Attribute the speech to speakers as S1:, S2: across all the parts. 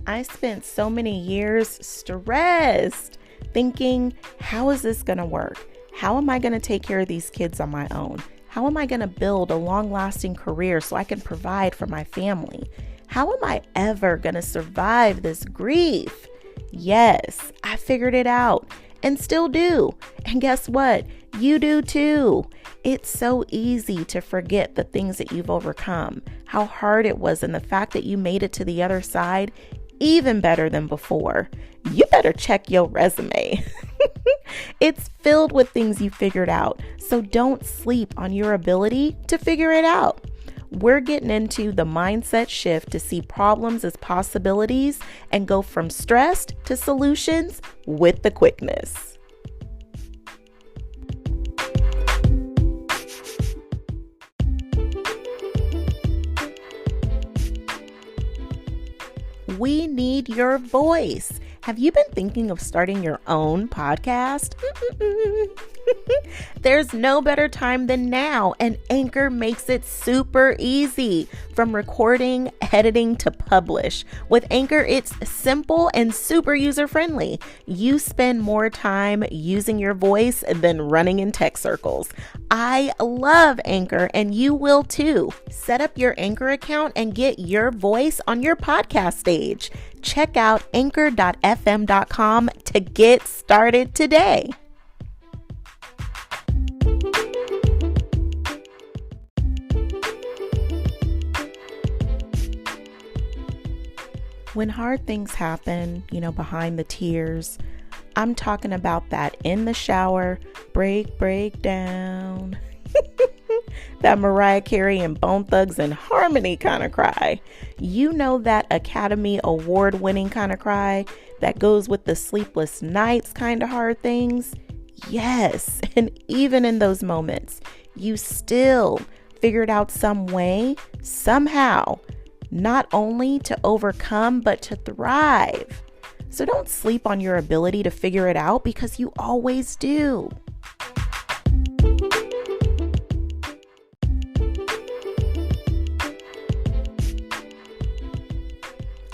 S1: I spent so many years stressed thinking, how is this going to work? How am I going to take care of these kids on my own? How am I going to build a long-lasting career so I can provide for my family? How am I ever going to survive this grief? Yes, I figured it out and still do. And guess what? You do too. It's so easy to forget the things that you've overcome, how hard it was, and the fact that you made it to the other side even better than before. You better check your resume. It's filled with things you figured out, so don't sleep on your ability to figure it out. We're getting into the mindset shift to see problems as possibilities and go from stressed to solutions with the quickness. We need your voice. Have you been thinking of starting your own podcast? There's no better time than now, and Anchor makes it super easy. From recording, editing, to publish. With Anchor, it's simple and super user-friendly. You spend more time using your voice than running in tech circles. I love Anchor, and you will too. Set up your Anchor account and get your voice on your podcast stage. Check out anchor.fm.com to get started today. When hard things happen, behind the tears, I'm talking about that in the shower, break down. That Mariah Carey and Bone Thugs and Harmony kind of cry. You know, that Academy Award winning kind of cry that goes with the sleepless nights kind of hard things. Yes, and even in those moments, you still figured out some way, somehow, not only to overcome, but to thrive. So don't sleep on your ability to figure it out, because you always do.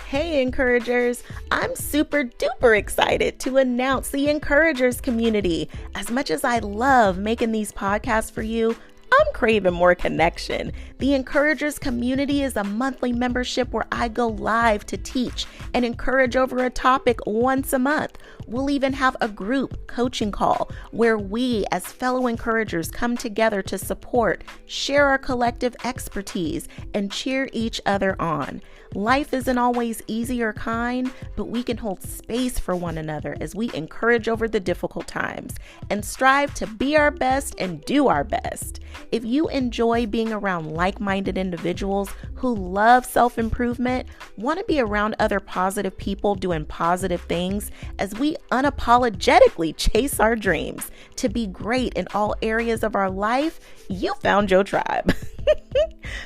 S1: Hey Encouragers, I'm super duper excited to announce the Encouragers community. As much as I love making these podcasts for you, I'm craving more connection. The Encouragers community is a monthly membership where I go live to teach and encourage over a topic once a month. We'll even have a group coaching call where we as fellow encouragers come together to support, share our collective expertise, and cheer each other on. Life isn't always easy or kind, but we can hold space for one another as we encourage over the difficult times and strive to be our best and do our best. If you enjoy being around like-minded individuals who love self-improvement, want to be around other positive people doing positive things as we unapologetically chase our dreams to be great in all areas of our life, you found your tribe.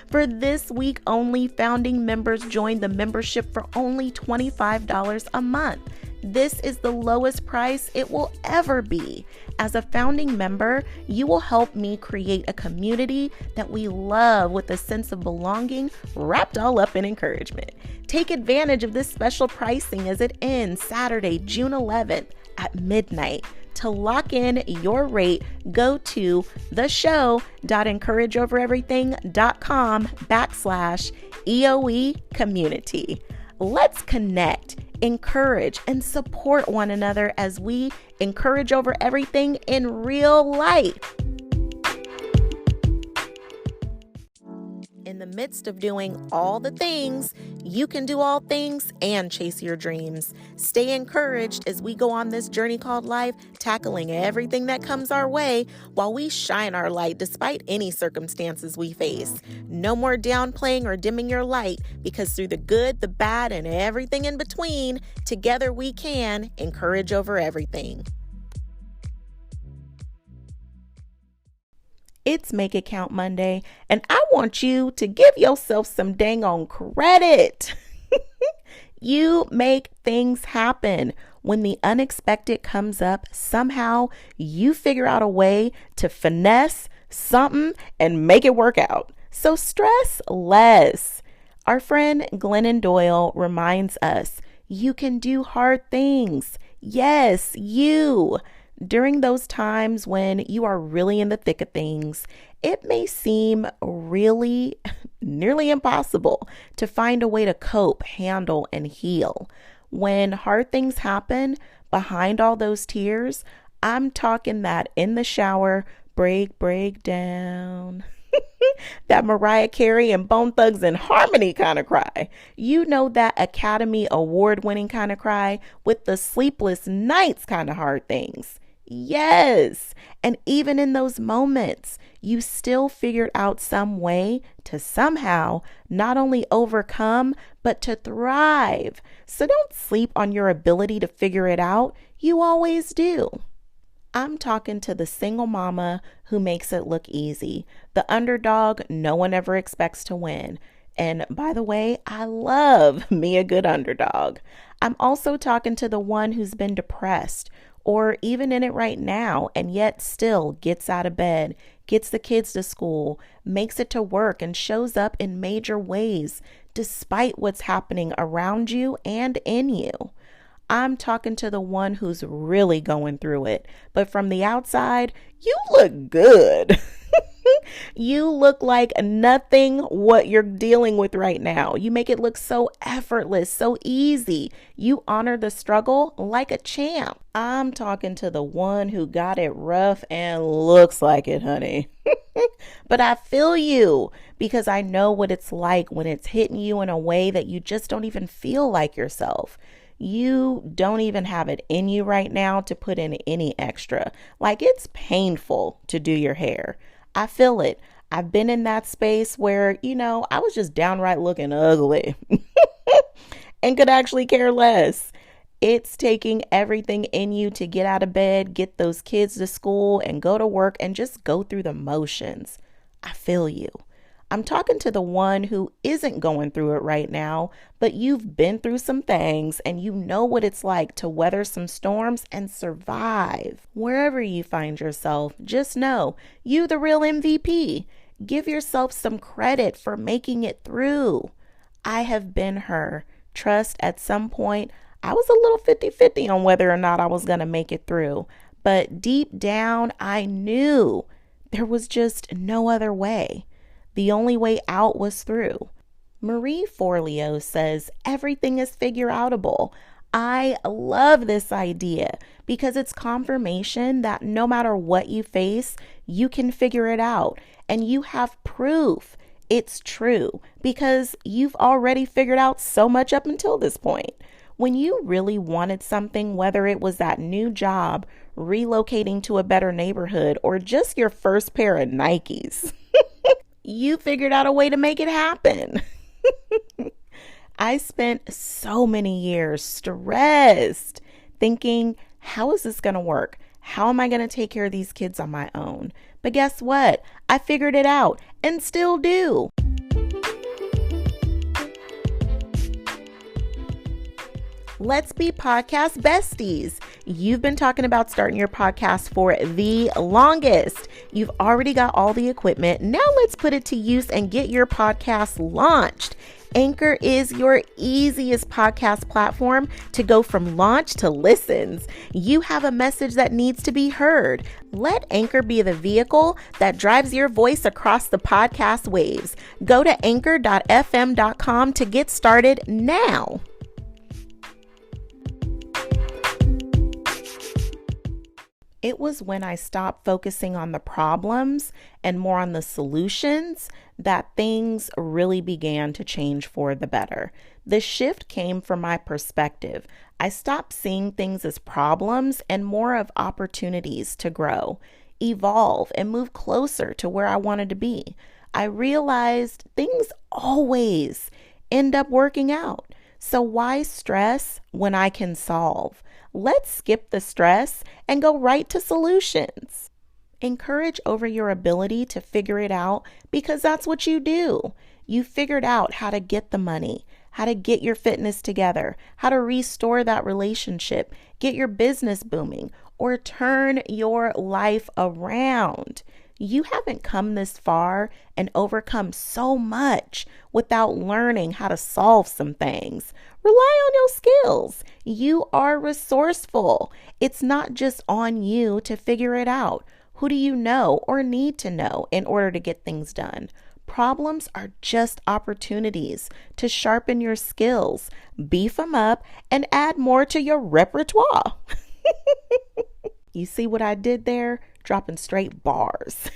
S1: For this week only, founding members join the membership for only $25 a month. This is the lowest price it will ever be. As a founding member, you will help me create a community that we love with a sense of belonging wrapped all up in encouragement. Take advantage of this special pricing as it ends Saturday, June 11th at midnight. To lock in your rate, go to theshow.encourageovereverything.com/EOE community. Let's connect, encourage, and support one another as we encourage over everything in real life. In the midst of doing all the things, you can do all things and chase your dreams. Stay encouraged as we go on this journey called life, tackling everything that comes our way while we shine our light despite any circumstances we face. No more downplaying or dimming your light, because through the good, the bad, and everything in between, together we can encourage over everything. It's Make It Count Monday, and I want you to give yourself some dang on credit. You make things happen. When the unexpected comes up, somehow you figure out a way to finesse something and make it work out. So stress less. Our friend Glennon Doyle reminds us, You can do hard things. Yes, you. During those times when you are really in the thick of things, it may seem really nearly impossible to find a way to cope, handle, and heal. When hard things happen, behind all those tears, I'm talking that in the shower, break down. That Mariah Carey and Bone Thugs and Harmony kind of cry. You know, that Academy Award winning kind of cry with the sleepless nights kind of hard things. Yes. And even in those moments, you still figured out some way to somehow not only overcome, but to thrive. So don't sleep on your ability to figure it out. You always do. I'm talking to the single mama who makes it look easy, the underdog no one ever expects to win. And by the way, I love me a good underdog. I'm also talking to the one who's been depressed or even in it right now and yet still gets out of bed, gets the kids to school, makes it to work, and shows up in major ways despite what's happening around you and in you. I'm talking to the one who's really going through it, but from the outside, you look good. You look like nothing what you're dealing with right now. You make it look so effortless, so easy. You honor the struggle like a champ. I'm talking to the one who got it rough and looks like it, honey. But I feel you because I know what it's like when it's hitting you in a way that you just don't even feel like yourself. You don't even have it in you right now to put in any extra. Like, it's painful to do your hair. I feel it. I've been in that space where, I was just downright looking ugly and could actually care less. It's taking everything in you to get out of bed, get those kids to school, and go to work and just go through the motions. I feel you. I'm talking to the one who isn't going through it right now, but you've been through some things and you know what it's like to weather some storms and survive. Wherever you find yourself, just know you the real MVP. Give yourself some credit for making it through. I have been her. Trust, at some point, I was a little 50-50 on whether or not I was going to make it through. But deep down, I knew there was just no other way. The only way out was through. Marie Forleo says everything is figure outable. I love this idea because it's confirmation that no matter what you face, you can figure it out. And you have proof it's true because you've already figured out so much up until this point. When you really wanted something, whether it was that new job, relocating to a better neighborhood, or just your first pair of Nikes, you figured out a way to make it happen. I spent so many years stressed thinking, how is this going to work? How am I going to take care of these kids on my own? But guess what? I figured it out and still do. Let's be podcast besties. You've been talking about starting your podcast for the longest. You've already got all the equipment. Now let's put it to use and get your podcast launched. Anchor is your easiest podcast platform to go from launch to listens. You have a message that needs to be heard. Let Anchor be the vehicle that drives your voice across the podcast waves. Go to anchor.fm.com to get started now. It was when I stopped focusing on the problems and more on the solutions that things really began to change for the better. The shift came from my perspective. I stopped seeing things as problems and more of opportunities to grow, evolve, and move closer to where I wanted to be. I realized things always end up working out. So why stress when I can solve? Let's skip the stress and go right to solutions. Encourage over your ability to figure it out because that's what you do. You figured out how to get the money, how to get your fitness together, how to restore that relationship, get your business booming, or turn your life around. You haven't come this far and overcome so much without learning how to solve some things. Rely on your skills. You are resourceful. It's not just on you to figure it out. Who do you know or need to know in order to get things done? Problems are just opportunities to sharpen your skills, beef them up, and add more to your repertoire. You see what I did there? Dropping straight bars.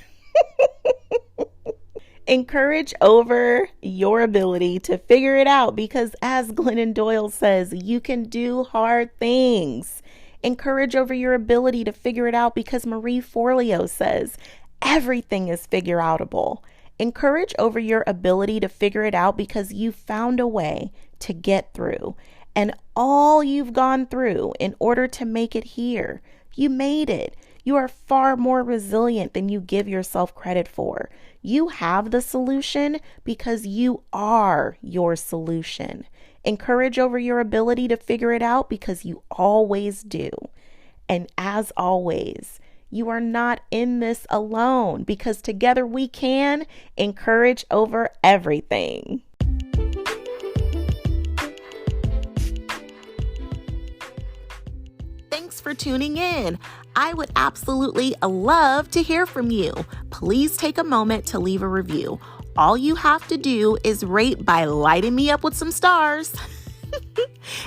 S1: Encourage over your ability to figure it out because, as Glennon Doyle says, you can do hard things. Encourage over your ability to figure it out because Marie Forleo says everything is figure outable. Encourage over your ability to figure it out because you found a way to get through. And all you've gone through in order to make it here, you made it. You are far more resilient than you give yourself credit for. You have the solution because you are your solution. Encourage over your ability to figure it out because you always do. And as always, you are not in this alone because together we can encourage over everything. Thanks for tuning in. I would absolutely love to hear from you. Please take a moment to leave a review. All you have to do is rate by lighting me up with some stars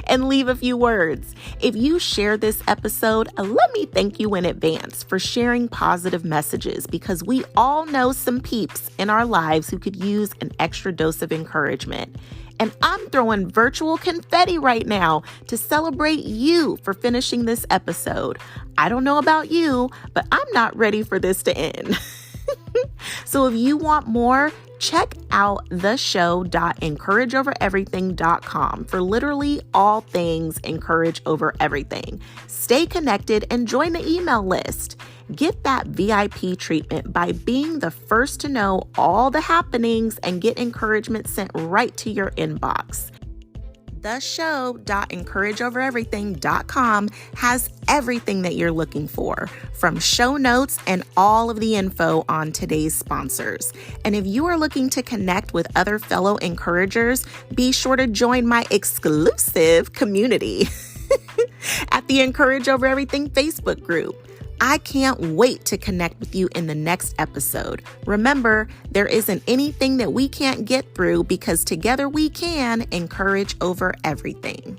S1: and leave a few words. If you share this episode, let me thank you in advance for sharing positive messages because we all know some peeps in our lives who could use an extra dose of encouragement. And I'm throwing virtual confetti right now to celebrate you for finishing this episode. I don't know about you, but I'm not ready for this to end. So if you want more, check out theshow.encourageovereverything.com for literally all things Encourage Over Everything. Stay connected and join the email list. Get that VIP treatment by being the first to know all the happenings and get encouragement sent right to your inbox. Theshow.encourageovereverything.com has everything that you're looking for, from show notes and all of the info on today's sponsors. And if you are looking to connect with other fellow encouragers, be sure to join my exclusive community at the Encourage Over Everything Facebook group. I can't wait to connect with you in the next episode. Remember, there isn't anything that we can't get through because together we can encourage over everything.